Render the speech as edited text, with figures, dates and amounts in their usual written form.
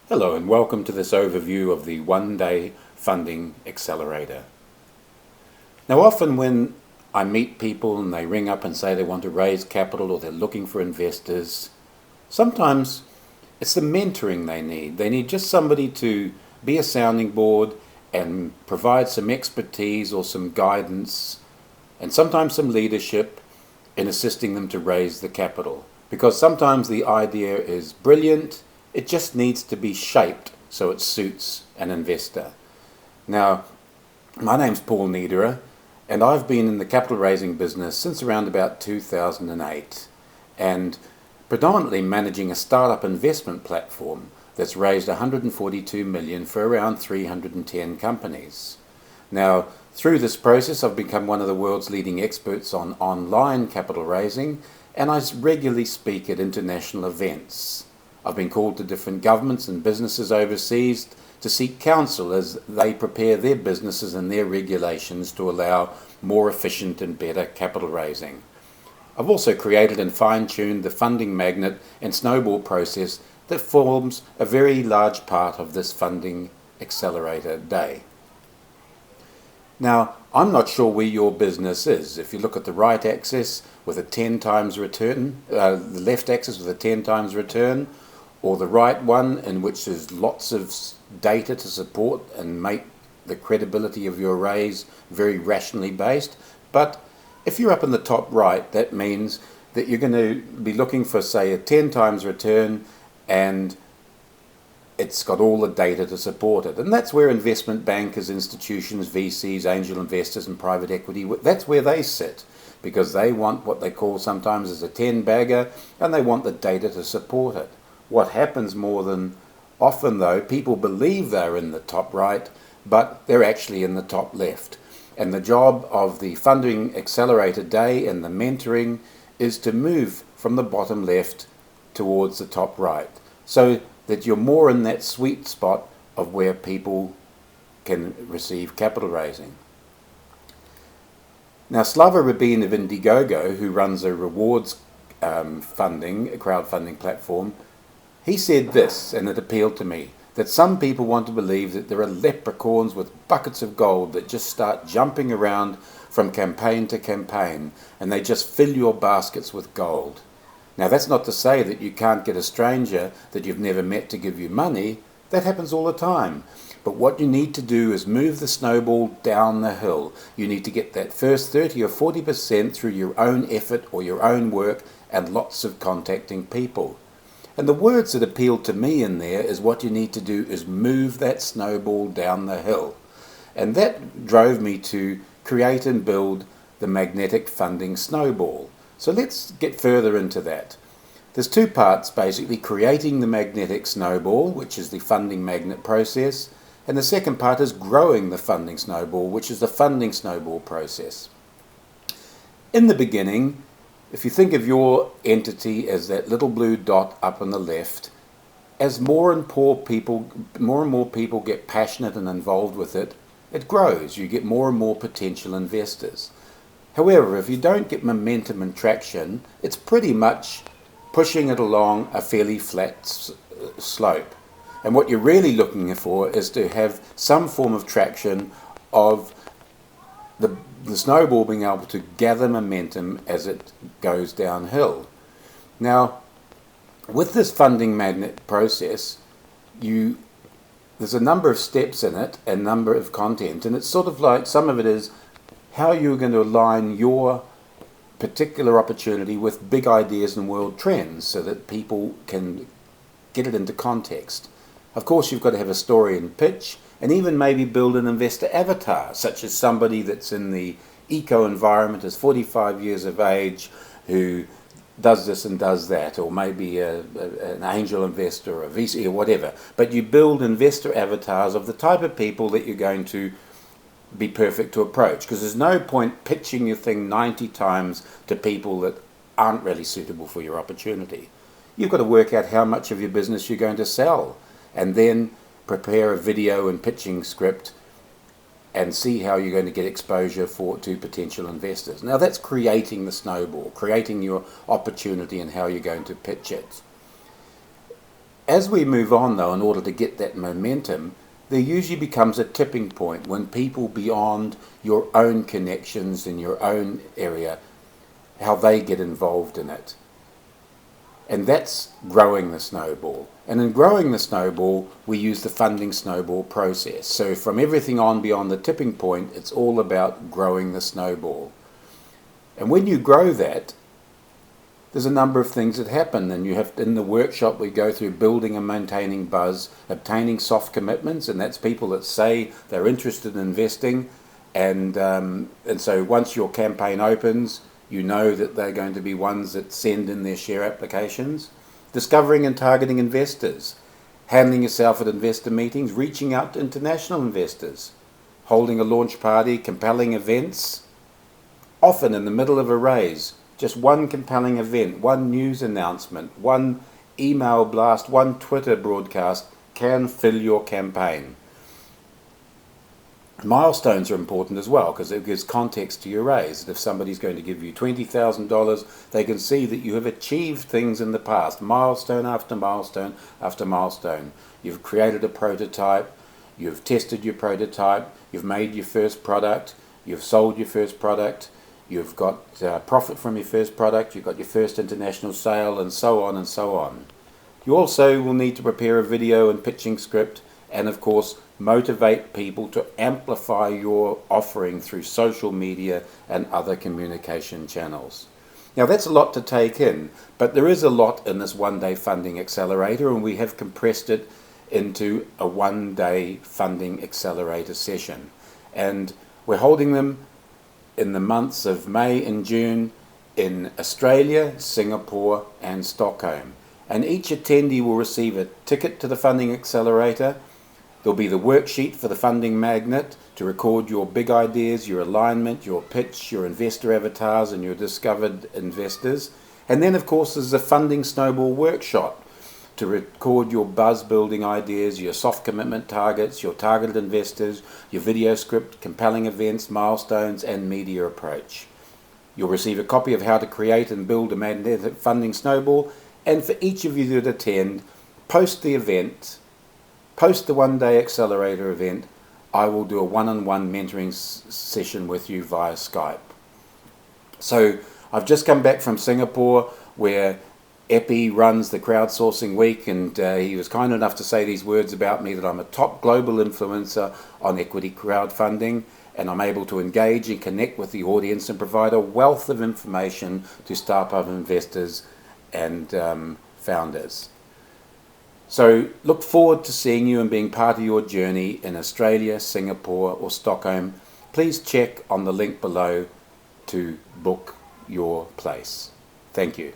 Hello and welcome to this overview of the One-Day Funding Accelerator. Now often when I meet people and they ring up and say they want to raise capital or they're looking for investors, sometimes it's the mentoring they need. They need just somebody to be a sounding board and provide some expertise or some guidance and sometimes some leadership in assisting them to raise the capital. Because sometimes the idea is brilliant, it just needs to be shaped so it suits an investor. Now, my name's Paul Niederer, and I've been in the capital raising business since around about 2008, and predominantly managing a startup investment platform that's raised 142 million for around 310 companies. Now, through this process, I've become one of the world's leading experts on online capital raising, and I regularly speak at international events. I've been called to different governments and businesses overseas to seek counsel as they prepare their businesses and their regulations to allow more efficient and better capital raising. I've also created and fine-tuned the funding magnet and snowball process that forms a very large part of this funding accelerator day. Now, I'm not sure where your business is. If you look at the right axis with a 10 times return, the left axis with a 10 times return, or the right one in which there's lots of data to support and make the credibility of your raise very rationally based. But if you're up in the top right, that means that you're going to be looking for, say, a 10 times return and it's got all the data to support it. And that's where investment bankers, institutions, VCs, angel investors and private equity, that's where they sit, because they want what they call sometimes as a 10-bagger and they want the data to support it. What happens more than often, though, people believe they're in the top right, but they're actually in the top left. And the job of the Funding Accelerator Day and the mentoring is to move from the bottom left towards the top right, so that you're more in that sweet spot of where people can receive capital raising. Now, Slava Rabin of Indiegogo, who runs a rewards crowdfunding platform, he said this, and it appealed to me, that some people want to believe that there are leprechauns with buckets of gold that just start jumping around from campaign to campaign, and they just fill your baskets with gold. Now, that's not to say that you can't get a stranger that you've never met to give you money. That happens all the time. But what you need to do is move the snowball down the hill. You need to get that first 30 or 40% through your own effort or your own work and lots of contacting people. And the words that appealed to me in there is what you need to do is move that snowball down the hill. And that drove me to create and build the Magnetic Funding Snowball. So let's get further into that. There's two parts, basically: creating the magnetic snowball, which is the funding magnet process, and the second part is growing the funding snowball, which is the funding snowball process. In the beginning, if you think of your entity as that little blue dot up on the left, as more and more people get passionate and involved with it, it grows. You get more and more potential investors. However, if you don't get momentum and traction, it's pretty much pushing it along a fairly flat slope. And what you're really looking for is to have some form of traction of the snowball being able to gather momentum as it goes downhill. Now, with this funding magnet process, there's a number of steps in it and number of content, and it's sort of like, some of it is how you're going to align your particular opportunity with big ideas and world trends so that people can get it into context. Of course, you've got to have a story and pitch, and even maybe build an investor avatar, such as somebody that's in the eco-environment, is 45 years of age, who does this and does that, or maybe an angel investor or a VC or whatever. But you build investor avatars of the type of people that you're going to be perfect to approach, because there's no point pitching your thing 90 times to people that aren't really suitable for your opportunity. You've got to work out how much of your business you're going to sell, and then prepare a video and pitching script and see how you're going to get exposure to potential investors. Now that's creating the snowball, creating your opportunity and how you're going to pitch it. As we move on, though, in order to get that momentum, there usually becomes a tipping point when people beyond your own connections in your own area, how they get involved in it. And that's growing the snowball. And in growing the snowball, we use the funding snowball process. So from everything on beyond the tipping point, it's all about growing the snowball. And when you grow that, there's a number of things that happen. And you have, in the workshop, we go through building and maintaining buzz, obtaining soft commitments, and that's people that say they're interested in investing. And so once your campaign opens, you know that they're going to be ones that send in their share applications. Discovering and targeting investors, handling yourself at investor meetings, reaching out to international investors, holding a launch party, compelling events, often in the middle of a raise. Just one compelling event, one news announcement, one email blast, one Twitter broadcast can fill your campaign. Milestones are important as well because it gives context to your raise. If somebody's going to give you $20,000, they can see that you have achieved things in the past, milestone after milestone after milestone. You've created a prototype, you've tested your prototype, you've made your first product, you've sold your first product, you've got profit from your first product, you've got your first international sale, and so on and so on. You also will need to prepare a video and pitching script, and of course motivate people to amplify your offering through social media and other communication channels. Now that's a lot to take in, but there is a lot in this One-Day Funding Accelerator, and we have compressed it into a one-day funding accelerator session. And we're holding them in the months of May and June in Australia, Singapore and Stockholm. And each attendee will receive a ticket to the Funding Accelerator. There'll be the worksheet for the funding magnet to record your big ideas, your alignment, your pitch, your investor avatars and your discovered investors. And then of course there's the Funding Snowball workshop to record your buzz building ideas, your soft commitment targets, your targeted investors, your video script, compelling events, milestones and media approach. You'll receive a copy of how to create and build a magnetic funding snowball, and for each of you that attend, post the event, post the One-Day Accelerator event, I will do a one-on-one mentoring session with you via Skype. So I've just come back from Singapore where Epi runs the crowdsourcing week, and he was kind enough to say these words about me, that I'm a top global influencer on equity crowdfunding, and I'm able to engage and connect with the audience and provide a wealth of information to startup investors and founders. So look forward to seeing you and being part of your journey in Australia, Singapore or Stockholm. Please check on the link below to book your place. Thank you.